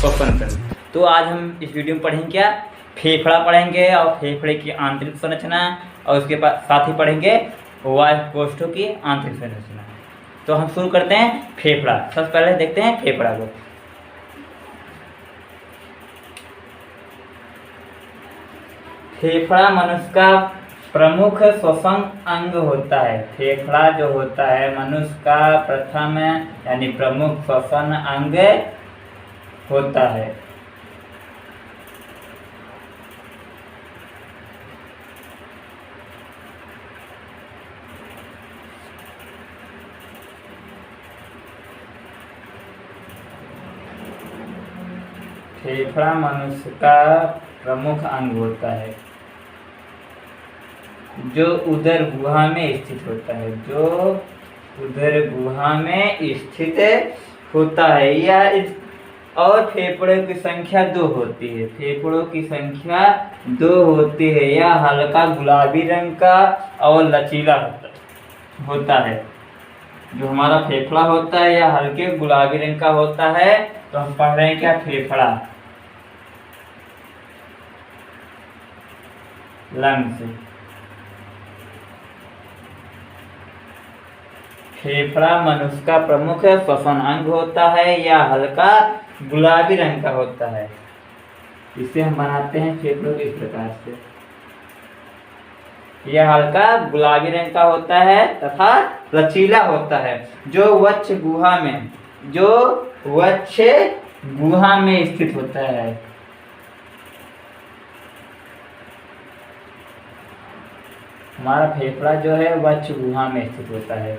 श्वसन तंत्र। तो आज हम इस वीडियो में पढ़ेंगे क्या, फेफड़ा पढ़ेंगे और फेफड़े की आंतरिक संरचना, और उसके साथ ही पढ़ेंगे वायु कोष्ठों की आंतरिक संरचना। तो हम शुरू करते हैं फेफड़ा। सबसे पहले देखते हैं फेफड़ा को। फेफड़ा मनुष्य का प्रमुख श्वसन अंग होता है। फेफड़ा जो होता है मनुष्य का प्रथम यानी प्रमुख श्वसन अंग होता है। फेफड़ा मनुष्य का प्रमुख अंग होता है जो उदर गुहा में स्थित होता है, जो उदर गुहा में स्थित होता है। यह और फेफड़ों की संख्या 2 होती है। फेफड़ों की संख्या 2 होती है। यह हल्का गुलाबी रंग का और लचीला होता है। जो हमारा फेफड़ा होता है यह हल्के गुलाबी रंग का होता है। तो हम पढ़ रहे हैं क्या, फेफड़ा लंग्स। फेफड़ा मनुष्य का प्रमुख श्वसन अंग होता है। यह हल्का गुलाबी रंग का होता है। इसे हम बनाते हैं फेफड़ों को इस प्रकार से। यह हल्का गुलाबी रंग का होता है तथा लचीला होता है, जो वक्ष गुहा में स्थित होता है। हमारा फेफड़ा जो है वक्ष गुहा में स्थित होता है।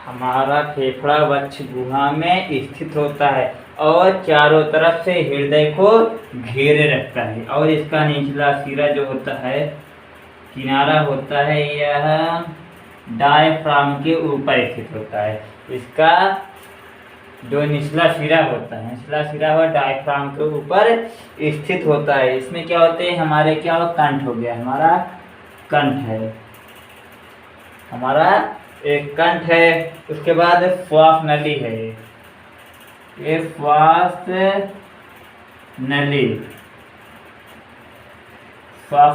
हमारा फेफड़ा वक्ष गुहा में स्थित होता है और चारों तरफ से हृदय को घेरे रखता है। और इसका निचला सिरा जो होता है, किनारा होता है, यह डायफ्राम के ऊपर स्थित होता है। इसका जो निचला सिरा होता है, निचला सिरा वह डायफ्राम के ऊपर स्थित होता है। इसमें क्या होते हैं हमारे, क्या कंठ हो गया, हमारा कंठ है, हमारा एक कंठ है। उसके बाद श्वास नली है, ये श्वास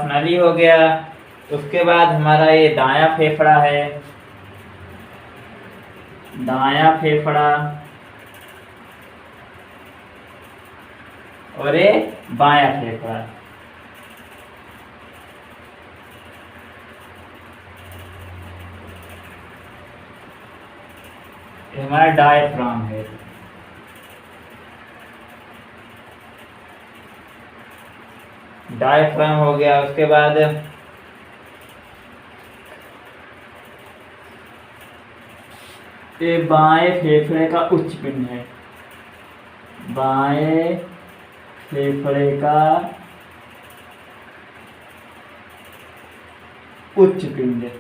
नली हो गया। उसके बाद हमारा ये दायां फेफड़ा है, दायां फेफड़ा, और ये बायां फेफड़ा। हमारा डायफ्राम है। डायफ्राम हो गया। उसके बाद ये बाएं फेफड़े का उच्च पिंड है, बाएं फेफड़े का उच्च पिंड।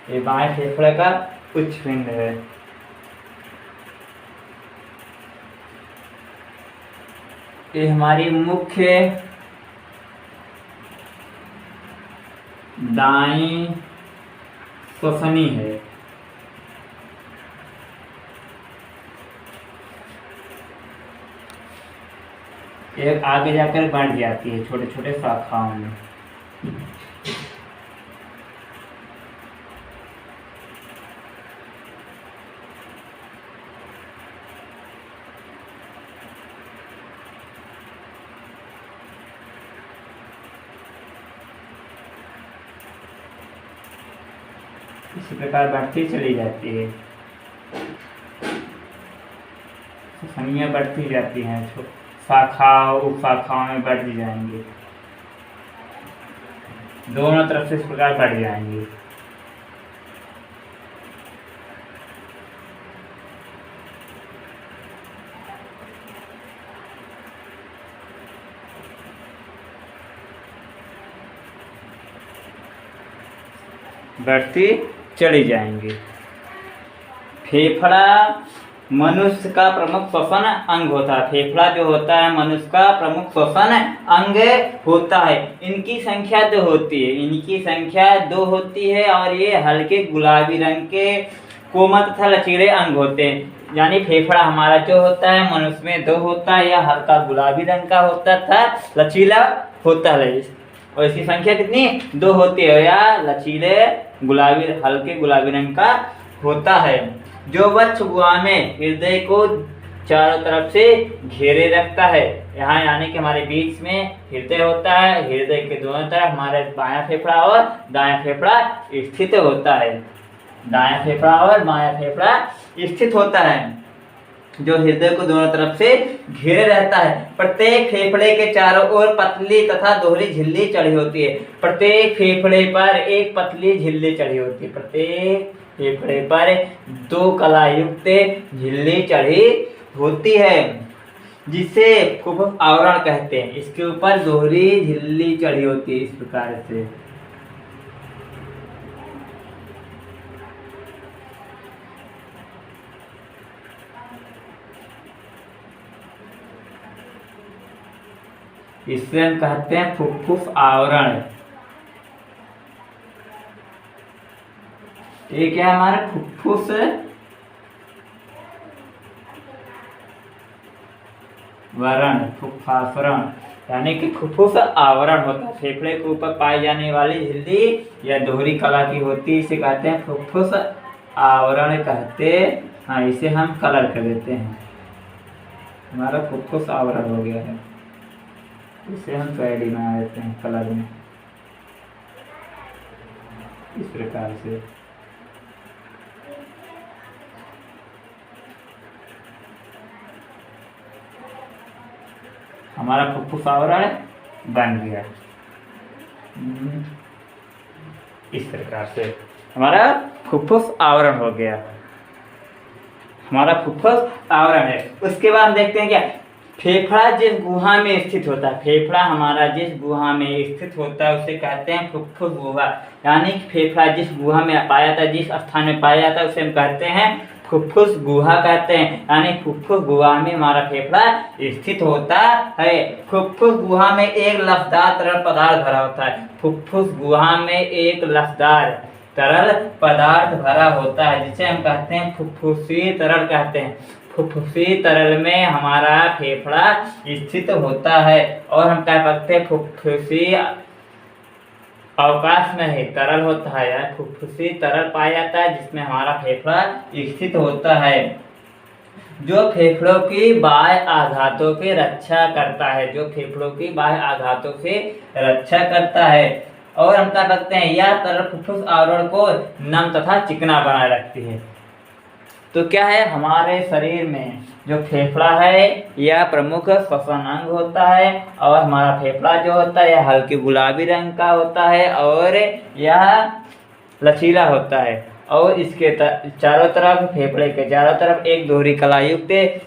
ये बाएं फेफड़े का उच्च पिंड है। ये हमारी मुख्य दाईं श्वसनी है। ये आगे जाकर बढ़ जाती है छोटे छोटे शाखाओं में। इसी प्रकार बढ़ती चली जाती है, श्वसनियाँ बढ़ती जाती हैं, शाखाओं उप शाखाओं में बढ़ जाएंगे, दोनों तरफ से इस प्रकार बढ़ जाएंगे। बढ़ती चली जाएंगी। फेफड़ा मनुष्य का प्रमुख श्वसन अंग होता है। फेफड़ा जो होता है मनुष्य का प्रमुख श्वसन अंग होता है। इनकी संख्या 2 होती है, इनकी संख्या 2 होती है और ये हल्के गुलाबी रंग के कोमल तथा लचीले अंग होते हैं। यानी फेफड़ा हमारा जो होता है मनुष्य में 2 होता है, या हल्का गुलाबी रंग का होता था, लचीला होता है, और इसकी संख्या कितनी 2 होती है, या लचीले गुलाबी हल्के गुलाबी रंग का होता है। जो वक्ष गुहा में हृदय को चारों तरफ से घेरे रखता है। यहाँ यानी कि हमारे बीच में हृदय होता है, हृदय के दोनों तरफ हमारे बायां फेफड़ा और दायां फेफड़ा स्थित होता है। दायां फेफड़ा और बायां फेफड़ा स्थित होता है, जो हृदय को दोनों तरफ से घेरे रहता है। प्रत्येक फेफड़े के चारों ओर पतली तथा दोहरी झिल्ली चढ़ी होती है। प्रत्येक फेफड़े पर एक पतली झिल्ली चढ़ी होती है। प्रत्येक फेफड़े पर 2 कला युक्त झिल्ली चढ़ी होती है, जिसे फुफ्फुस आवरण कहते हैं। इसके ऊपर दोहरी झिल्ली चढ़ी होती है इस प्रकार से। इसे हम कहते हैं फुफ्फुस आवरण। ये क्या है हमारे फुफ्फुस वरण, फुफ्फासरण, यानी कि फुफ्फुस आवरण होता है। फेफड़े के ऊपर पाई जाने वाली झिल्ली या दोहरी कला की होती है, इसे कहते हैं फुफ्फुस आवरण कहते हैं। हाँ, इसे हम कलर कर देते हैं, हमारा फुफ्फुस आवरण हो गया है। इसे हम पैडी बना देते हैं कलर में इस प्रकार से। हमारा फुफ्फुस आवरण बन गया इस प्रकार से। हमारा फुफ्फुस आवरण हो गया, हमारा फुफ्फुस आवरण है। उसके बाद हम देखते हैं क्या, फेफड़ा जिस गुहा में स्थित होता है। फेफड़ा हमारा जिस गुहा में स्थित होता है उसे कहते हैं फुफ्फुस गुहा। यानी कि फेफड़ा जिस गुहा में पाया जाता है, जिस स्थान में पाया जाता है, उसे हम कहते हैं फुफ्फुस गुहा कहते हैं। यानी फुफ्फुस गुहा में हमारा फेफड़ा स्थित होता है। फुफ्फुस गुहा में एक लफ्ज़दार तरल पदार्थ भरा होता है। फुफ्फुस गुहा में एक लफ्ज़दार तरल पदार्थ भरा होता है, जिसे हम कहते हैं फुफ्फुसी तरल कहते हैं। फुफ्फुसी तरल में हमारा फेफड़ा स्थित होता है, और हम कह सकते हैं फुफ्फुसी अवकाश में ही तरल होता है, या फुफ्फुसी तरल पाया जाता है जिसमें हमारा फेफड़ा स्थित होता है, जो फेफड़ों की बाह्य आघातों की रक्षा करता है। जो फेफड़ों की बाह्य आघातों से रक्षा करता है। और हम कह सकते हैं यह तरल फुफ्फुस आवरण को नम तथा चिकना बनाए रखती है। तो क्या है, हमारे शरीर में जो फेफड़ा है यह प्रमुख श्वसन अंग होता है, और हमारा फेफड़ा जो होता है यह हल्के गुलाबी रंग का होता है, और यह लचीला होता है, और इसके चारों तरफ, फेफड़े के चारों तरफ एक दोहरी कला युक्त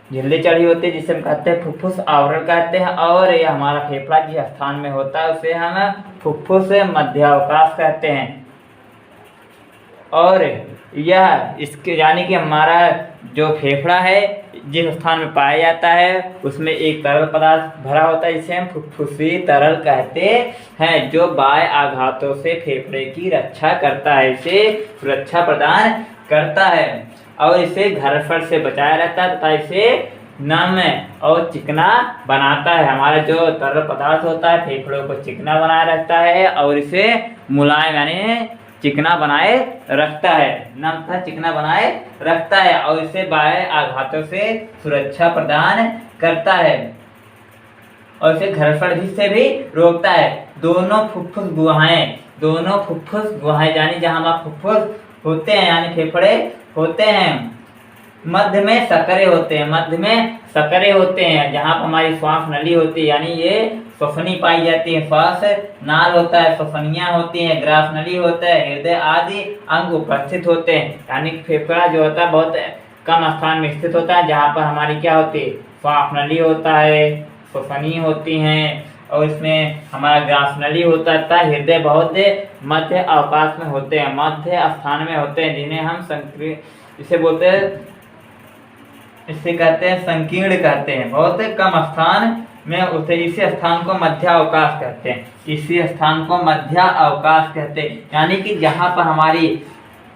झिल्ली चढ़ी होती है, जिसे हम कहते हैं फुफ्फुस आवरण कहते हैं। और यह हमारा फेफड़ा जिस स्थान में होता है उसे हम फुफ्फुस मध्यावकाश कहते हैं। और यह इसके यानी कि हमारा जो फेफड़ा है जिस स्थान में पाया जाता है उसमें एक तरल पदार्थ भरा होता है, जिसे हम फुफ्फुसी तरल कहते हैं, जो बाह्य आघातों से फेफड़े की रक्षा करता है, इसे सुरक्षा प्रदान करता है, और इसे घर्षण से बचाया रहता है तथा इसे नम और चिकना बनाता है। हमारा जो तरल पदार्थ होता है फेफड़ों को चिकना बनाए रखता है, और इसे मुलायम यानी चिकना बनाए रखता है, नम तथा चिकना बनाए रखता है, और इसे बाह्य आघातों से सुरक्षा प्रदान करता है, और इसे घर्षण से भी रोकता है। दोनों फुफ्फुस गुहाएं यानी जहां हमारे फुफ्फुस होते हैं यानी फेफड़े होते हैं, मध्य में सकरे होते हैं, जहाँ पर हमारी श्वास नली होती है, यानी ये श्वसनी पाई जाती है। श्वास नाल होता है, श्वसनियाँ होती हैं, ग्रास नली होता है, हृदय आदि अंग उपस्थित होते हैं। यानी फेफड़ा जो होता है बहुत कम स्थान में स्थित होता है, जहाँ पर हमारी क्या होती है, श्वास नली होता है, श्वसनी होती हैं, और इसमें हमारा ग्रासनली होता था, हृदय बहुत मध्य अवकाश में होते हैं, मध्य स्थान में होते हैं, जिन्हें हम इसे बोलते हैं, इसे कहते हैं संकीर्ण कहते हैं, बहुत कम स्थान में होते, इसी स्थान को मध्य अवकाश कहते हैं, इसी स्थान को मध्य अवकाश कहते हैं। यानी कि जहाँ पर हमारी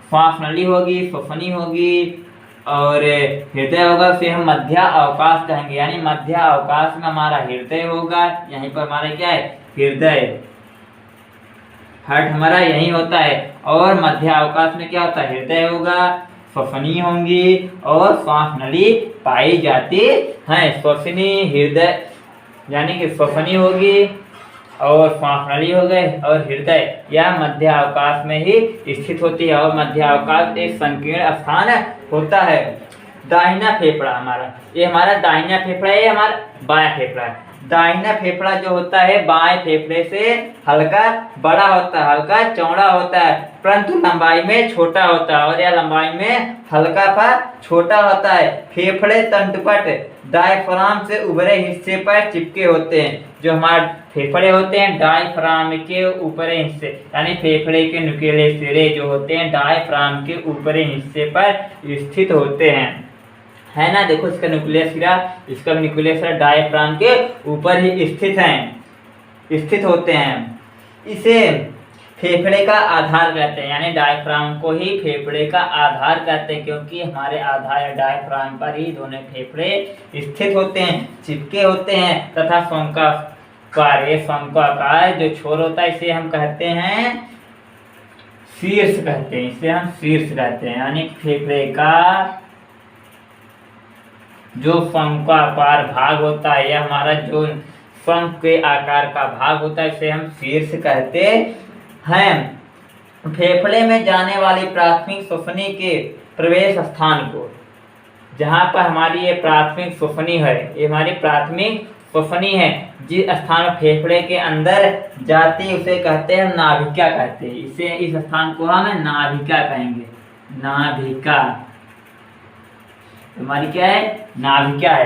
श्वास नली होगी, श्वसनी होगी और हृदय होगा, उसे हम मध्य अवकाश कहेंगे। यानी मध्य अवकाश में हमारा हृदय होगा, यहीं पर हमारा क्या है, हृदय, हार्ट हमारा यही होता है। और मध्य अवकाश में क्या होता है, हृदय होगा, श्वसनी होंगी और श्वास नली पाई जाती है। श्वसनी हृदय यानी कि श्वसनी होगी और श्वास नली हो गए और हृदय, यह मध्य अवकाश में ही स्थित होती है। और मध्य अवकाश एक संकीर्ण स्थान होता है। दाहिना फेफड़ा हमारा, ये हमारा दाहिना फेफड़ा है, ये हमारा बायां फेफड़ा है। दाहिना फेफड़ा जो होता है बाएं फेफड़े से हल्का बड़ा होता है, हल्का चौड़ा होता है, परंतु लंबाई में छोटा होता है, और यह लंबाई में हल्का सा छोटा होता है। फेफड़े तंतुपट डायफ्राम से उभरे हिस्से पर चिपके होते हैं। जो हमारे फेफड़े होते हैं डायफ्राम के ऊपरी हिस्से, यानी फेफड़े के नुकीले सिरे जो होते हैं डायफ्राम के ऊपरी हिस्से पर स्थित होते हैं, है ना। देखो इसका न्यूक्लियस सिरा, इसका भी न्यूक्लियस सिरा डायफ्राम के ऊपर ही स्थित होते हैं। इसे फेफड़े का आधार कहते हैं, यानी डायफ्राम को ही फेफड़े का आधार कहते हैं, क्योंकि हमारे आधार डायफ्राम पर ही दोनों फेफड़े स्थित होते हैं, चिपके होते हैं। तथा शंक्वाकार जो छोर होता है इसे हम कहते हैं शीर्ष कहते हैं, इसे हम शीर्ष कहते हैं। यानी फेफड़े का जो शंक्वाकार भाग होता है, यह हमारा जो शंख के आकार का भाग होता है, इसे हम शीर्ष कहते हैं। फेफड़े में जाने वाली प्राथमिक श्वसनी के प्रवेश स्थान को, जहाँ पर हमारी ये प्राथमिक श्वसनी है, ये हमारी प्राथमिक श्वसनी है, जिस स्थान फेफड़े के अंदर जाती है उसे कहते हैं नाभिका कहते हैं। इसे इस स्थान को हम नाभिका कहेंगे। नाभिका हमारी क्या है, नाभिका है।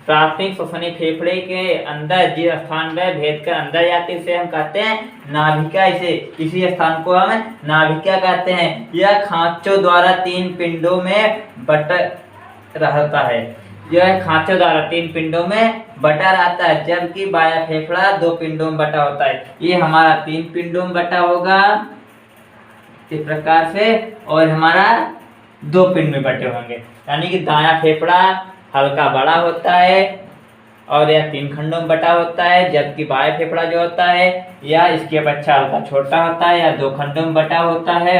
प्राथमिक श्वसनी फेफड़े के अंदर जिस स्थान में भेद कर अंदर जाती है उसे हम कहते हैं नाभिका। इसी स्थान को हम नाभिका कहते हैं। यह खांचों द्वारा 3 पिंडों में बटा रहता है। यह खांचों द्वारा 3 पिंडों में बटा रहता है, जबकि बायां फेफड़ा 2 पिंडों में बटा होता है। ये हमारा 3 पिंडों में बटा होगा इस प्रकार से, और हमारा 2 पिंड में बटे होंगे। यानी कि दायां फेफड़ा हल्का बड़ा होता है और यह 3 खंडों में बटा होता है, जबकि बायां फेफड़ा जो होता है या इसकी अपेक्षा हल्का छोटा होता है या 2 खंडों में बटा होता है।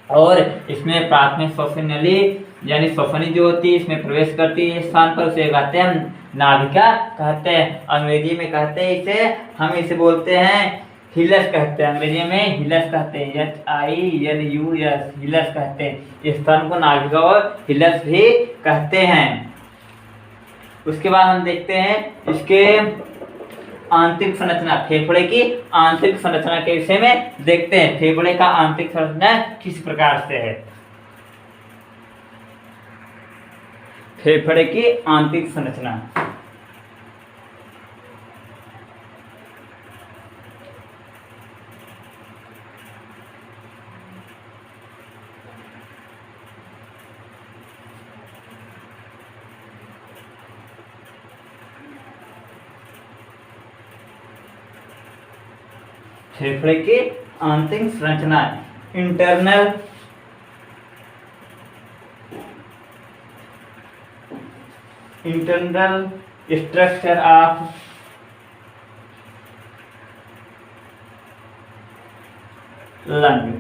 और इसमें प्राथमिक श्वसनी नली यानी श्वसनी जो होती है इसमें प्रवेश करती है, इस स्थान पर उसे कहते हैं नाभिका कहते हैं। अंग्रेजी में कहते हैं इसे, हम इसे बोलते हैं हिलस कहते हैं, अंग्रेजी में हिलस कहते हैं, HILUS हिलस कहते हैं। इस स्थान को नाभिका और हिलस भी कहते हैं। उसके बाद हम देखते हैं इसके आंतरिक संरचना, फेफड़े की आंतरिक संरचना के विषय में देखते हैं। फेफड़े का आंतरिक संरचना किस प्रकार से है। फेफड़े की आंतरिक संरचना, फेफड़े की आंतरिक संरचना internal structure of lung.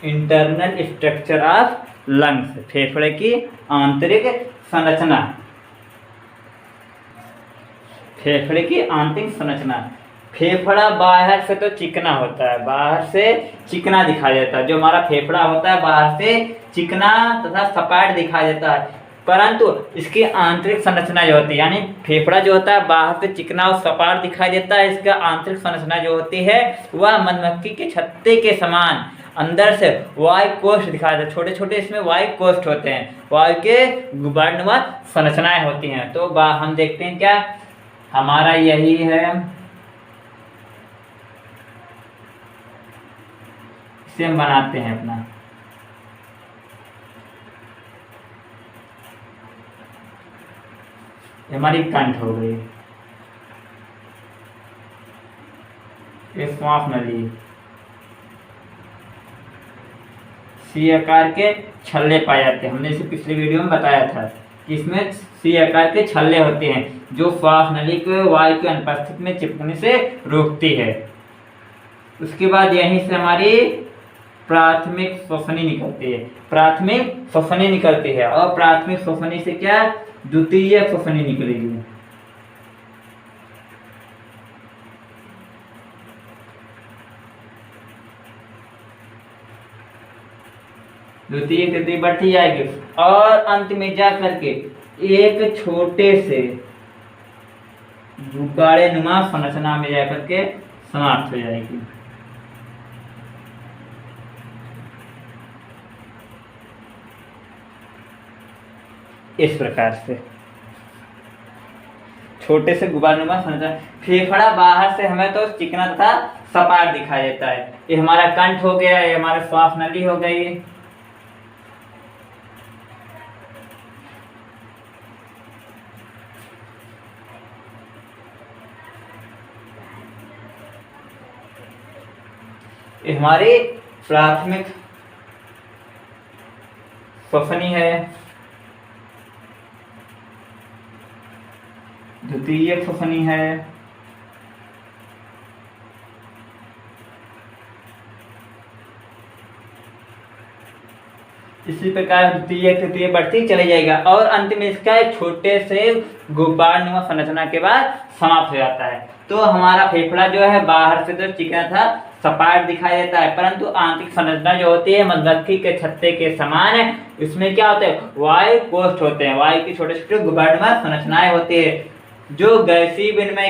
Internal structure of lungs, फेफड़े की आंतरिक संरचना। फेफड़े की आंतरिक संरचना, फेफड़ा बाहर से तो चिकना होता है, बाहर से चिकना दिखाई देता है। जो हमारा फेफड़ा होता है बाहर से चिकना तथा सपाट दिखाई देता है, परंतु इसकी आंतरिक संरचना जो होती है, यानी फेफड़ा जो होता है बाहर से चिकना और सपाट दिखाई देता है, इसका आंतरिक संरचना जो होती है वह मधुमक्खी के छत्ते के समान अंदर से वायु कोष्ठ दिखाई देता है, छोटे छोटे इसमें वायु कोष्ठ होते हैं, वायु के गुबारनुमा संरचनाएं होती हैं। तो हम देखते हैं क्या हमारा यही है, इसे हम बनाते हैं अपना। हमारी कंठ हो गई, ये श्वास नली, सी आकार के छल्ले पाए जाते हैं। हमने इसे पिछले वीडियो में बताया था कि इसमें सी आकार के छल्ले होते हैं जो श्वास नली को वायु के अनुपस्थिति में चिपकने से रोकती है। उसके बाद यहीं से हमारी प्राथमिक श्वसनी निकलती है, प्राथमिक श्वसनी निकलती है, और प्राथमिक श्वसनी से क्या द्वितीय श्वसनी निकलेगी। द्वितीय तृतीय बढ़ती जाएगी और अंत में जा करके एक छोटे से गुब्बारे नुमा संरचना में जाकर के समाप्त हो जाएगी। इस प्रकार से छोटे से गुब्बारेनुमा संरचना। फेफड़ा बाहर से हमें तो चिकना तथा सपाट दिखाई देता है। ये हमारा कंठ हो गया, ये हमारा श्वास नली हो गई। ये हमारी प्राथमिक श्वसनी है, द्वितीय श्वसनी है, इसी प्रकार द्वितीय तृतीय बढ़ती चले जाएगा और अंत में इसका एक छोटे से गुब्बारनुमा संरचना के बाद समाप्त हो जाता है। तो हमारा फेफड़ा जो है बाहर से तो चिकना था सपाट दिखाई देता है, परंतु आंतरिक संरचना जो होती है मधुमक्खी के छत्ते के समान है। इसमें क्या होता है, वायु कोष्ठ होते हैं, वायु की छोटे छोटे गुब्बारनुमा संरचनाएं होती है जो गैसीय विनिमय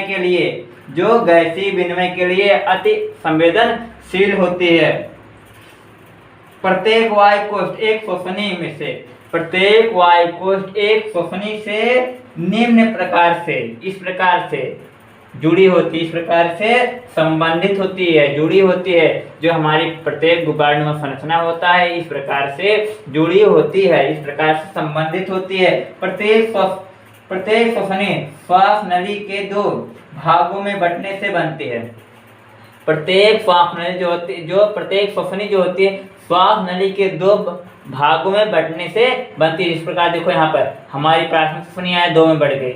के लिए अति संवेदनशील होती है। प्रत्येक वायु कोष्ठ एक श्वसनी में से, प्रत्येक वायु कोष्ठ एक श्वसनी से निम्न प्रकार से, इस प्रकार से जुड़ी होती, इस प्रकार से संबंधित होती है, जुड़ी होती है। जो हमारी प्रत्येक गुब्बारनुमा संरचना होता है इस प्रकार से जुड़ी होती है, इस प्रकार से संबंधित होती है। प्रत्येक श्वसनी श्वास नली के दो भागों में बंटने से बनती है। प्रत्येक श्वास नली प्रत्येक श्वसनी जो होती है श्वास नली के दो भागों में बंटने से बनती है। इस प्रकार देखो यहाँ पर हमारी प्राथमिक श्वसनी आए, दो में बढ़ गई,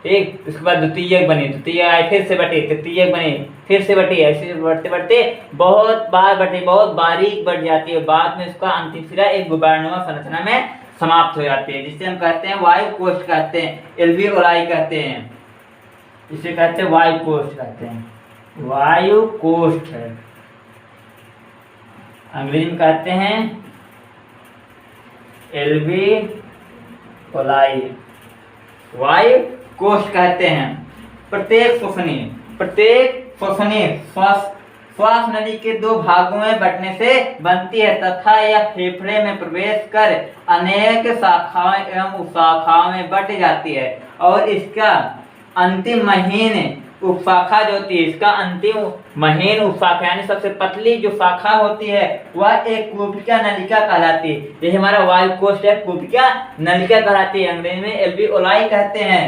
ठीक। उसके बाद द्वितीयक बनी, द्वितीय आए फिर से बटी, तृतीयक बनी फिर से बटी, ऐसे बढ़ते बढ़ते बहुत बार बढ़ती, बहुत बारीक बढ़ जाती है। बाद में उसका अंतिम सिरा एक गुब्बारनुमा संरचना में समाप्त हो जाती है, जिसे हम कहते हैं वायु कोष्ठ कहते हैं, एल्वियोलाई कहते हैं, इसे कहते हैं वायु कोष्ठ कहते हैं, वायु कोष्ठ है, अंग्रेजी में कहते हैं एल्वियोलाई, वायु कोष्ठ कहते हैं। प्रत्येक श्वसनी श्वास नली के दो भागों में बंटने से बनती है तथा यह फेफड़े में प्रवेश कर अनेक शाखाओं एवं उपशाखाओं में बंट जाती है और इसका अंतिम महीन उपशाखा जो होती है, इसका अंतिम महीन उपशाखा यानी सबसे पतली जो शाखा होती है वह एक कूपिका नलिका कहलाती है। ये हमारा वायु कोष्ठ है, कूपिका नलिका कहलाती है, अंग्रेजी में एल्वियोलाई कहते हैं।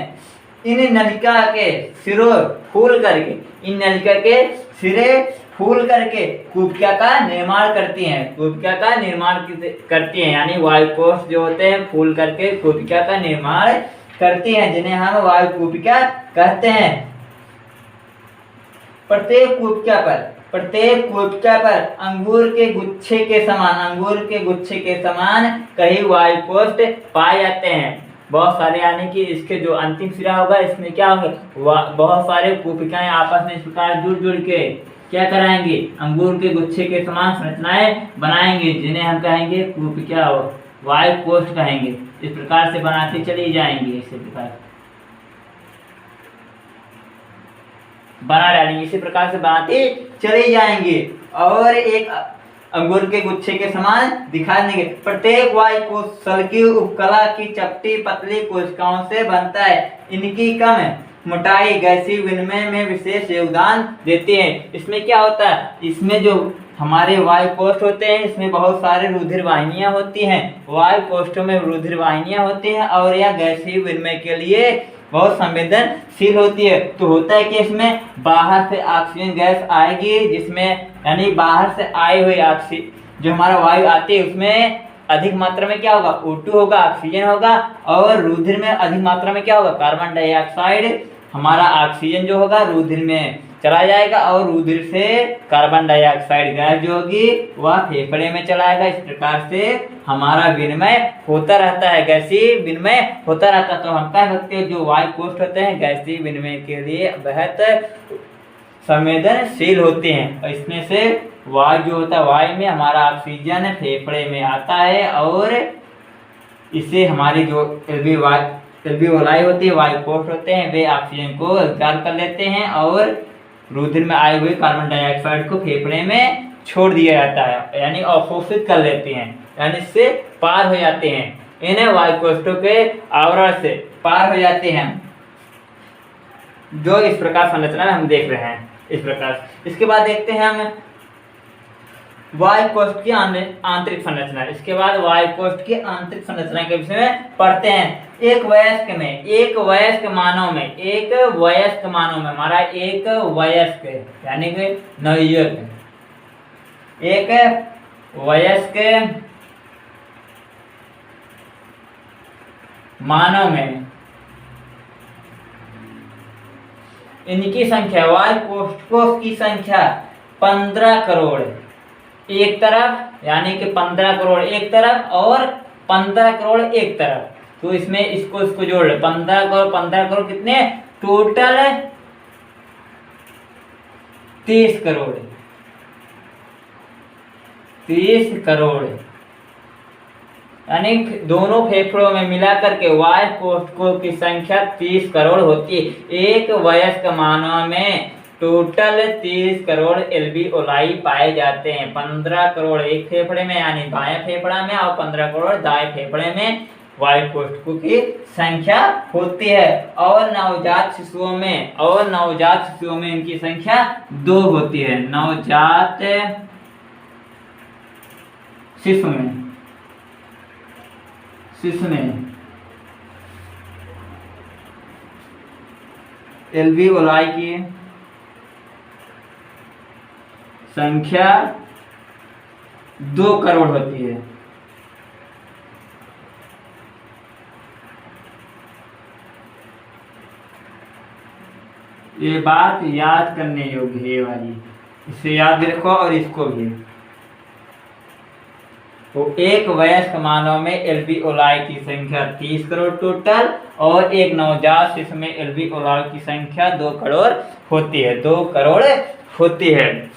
इन नलिका के सिरों फूल करके, इन नलिका के सिरे फूल करके कूपिका का निर्माण करती हैं, कूपिका का निर्माण करती हैं, यानी वायु कोष्ठ जो होते हैं फूल करके कूपिका का निर्माण करती हैं, जिन्हें हम वायु कूपिका कहते हैं। प्रत्येक कूपिका पर अंगूर के गुच्छे के समान कई वायु कोष्ठ पाए जाते हैं। बहुत सारे, यानी कि इसके जो अंतिम सिरा होगा इसमें क्या होगा, बहुत सारे कूपिकाएं आपस में इस प्रकार जुड़ के क्या कराएंगे, अंगूर के गुच्छे के समान संरचनाएं बनाएंगे, जिन्हें हम कहेंगे कूपिका वायु कोष्ठ कहेंगे। इस प्रकार से बनाते चली जाएंगे, इसी प्रकार बना डालेंगे, इसी प्रकार से बनाते चले जाएंगे। और एक अंगूर के गुच्छे के समान दिखाई देंगे। प्रत्येक वायु कोश सल की उपकला की चपटी पतली कोशिकाओं से बनता है। इनकी कम मोटाई गैसीय विनिमय में विशेष योगदान देती है। इसमें क्या होता है, इसमें जो हमारे वायु कोष्ठ होते हैं इसमें बहुत सारे रुधिर वाहिनियां होती हैं। वायु कोष्ठों में रुधिर वाहिनियां होती हैं और यह गैसीय विनिमय के लिए बहुत संवेदनशील होती है। तो होता है कि इसमें बाहर से ऑक्सीजन गैस आएगी, जिसमें यानी बाहर से आई हुई ऑक्सीजन जो हमारा वायु आती है उसमें अधिक मात्रा में क्या होगा, O2 होगा, ऑक्सीजन होगा, और रुधिर में अधिक मात्रा में क्या होगा, कार्बन डाइऑक्साइड। हमारा ऑक्सीजन जो होगा रुधिर में चला जाएगा और रुधिर से कार्बन डाइऑक्साइड गैस जो होगी वह फेफड़े में चलाएगा। इस प्रकार से हमारा विनिमय होता रहता है, गैसीय विनिमय होता रहता है। तो हम कह सकते हैं जो वायु कोष्ठ होते हैं गैसीय विनिमय के लिए बहुत संवेदनशील होते हैं। और इसमें से वायु जो होता है, वायु में हमारा ऑक्सीजन फेफड़े में आता है और इससे हमारी जो एल्वियोलाई होती है, वायु कोष्ठ होते हैं, वे ऑक्सीजन को एब्जॉर्ब कर लेते हैं और रुधिर में आए हुए कार्बन डाइऑक्साइड को फेफड़े में छोड़ दिया जाता है, यानी अवशोषित कर लेते हैं, यानी इससे पार हो जाते हैं। इन्हें वायु कोष्ठों के आवरण से पार हो जाते हैं, जो इस प्रकार संरचना में हम देख रहे हैं। इस प्रकार इसके बाद देखते हैं हम वायु कोष्ठ की आंतरिक संरचना। इसके बाद वायु कोष्ठ की आंतरिक संरचना के विषय में पढ़ते हैं। एक वयस्क मानव में हमारा एक वयस्क यानी कि नवयुवक, एक वयस्क मानव में इनकी संख्या, वायु कोष्ठकों की संख्या 15 करोड़ एक तरफ, यानी कि 15 करोड़ एक तरफ और 15 करोड़ एक तरफ। तो इसमें इसको जोड़ ले, 15 करोड़ कितने, टोटल 30 करोड़, 30 करोड़, यानी दोनों फेफड़ों में मिलाकर के वायु कोष्ठकों की संख्या 30 करोड़ होती है। एक वयस्क मानव में टोटल 30 करोड़ एल्वियोलाई पाए जाते हैं। 15 करोड़ एक फेफड़े में यानी बाएं फेफड़ा में और 15 करोड़ दाएं फेफड़े में वायु कोष्ठकों की संख्या होती है। और नवजात शिशुओं में इनकी संख्या 2 होती है। नवजात शिशु में एल्वियोलाई की संख्या 2 करोड़ होती है। ये बात याद करने योग्य है वाली, इसे याद रखो और इसको भी। तो एक वयस्क मानव में एल्वियोलाई की संख्या 30 करोड़ टोटल और एक नवजात शिशु में एल्वियोलाई की संख्या 2 करोड़ होती है, 2 करोड़ होती है।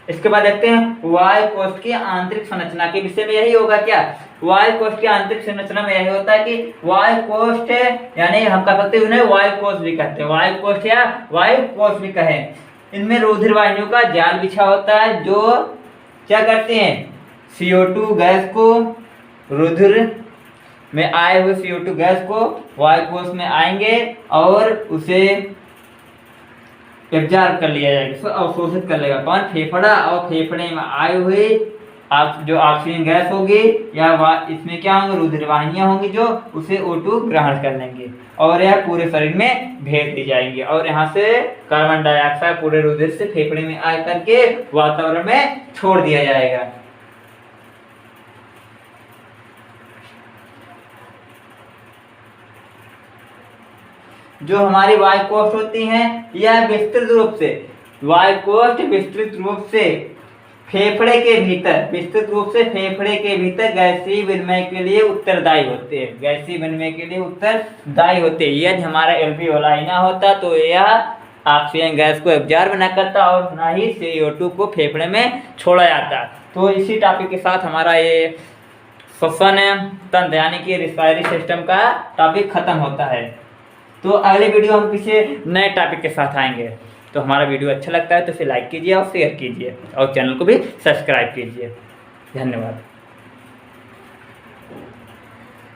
इसके बाद देखते हैं वायु कोष्ठ की आंतरिक संरचना के विषय में। यही होगा क्या, वायु कोष्ठ की आंतरिक संरचना में यही होता है कि वायु कोष्ठ यानी हम कह सकते हैं उन्हें वायु कोष भी कहते हैं, वायु कोष्ठ या वायु कोष भी कहें। इनमें रुधिर वाहिनियों का जाल बिछा होता है जो क्या करते हैं, CO2 गैस को, रुधिर में आए हुए CO2 गैस को वायु कोष में आएंगे और उसे एब्जॉर्ब कर लिया जाएगा, इसको अवशोषित कर लेगा कौन, फेफड़ा। और फेफड़े में आए हुए जो ऑक्सीजन गैस होगी या इसमें क्या होंगे, रुधिर वाहिनियां होंगी जो उसे O2 ग्रहण कर लेंगे और यह पूरे शरीर में भेज दी जाएंगी और यहाँ से कार्बन डाइऑक्साइड पूरे रुधिर से फेफड़े में आ करके वातावरण में छोड़ दिया जाएगा। जो हमारी वायु कोष्ठ होती हैं यह विस्तृत रूप से फेफड़े के भीतर गैसीय विनिमय के लिए उत्तरदायी होते हैं, यदि हमारा एल्वियोलाई ना होता तो यह ऑक्सीजन गैस को एब्जॉर्ब न करता और ना ही CO2 को फेफड़े में छोड़ा जाता। तो इसी टॉपिक के साथ हमारा ये श्वसन तंत्र यानी कि रिस्पायरी सिस्टम का टॉपिक खत्म होता है। तो अगले वीडियो हम किसी नए टॉपिक के साथ आएंगे। तो हमारा वीडियो अच्छा लगता है तो इसे लाइक कीजिए और शेयर कीजिए और चैनल को भी सब्सक्राइब कीजिए। धन्यवाद।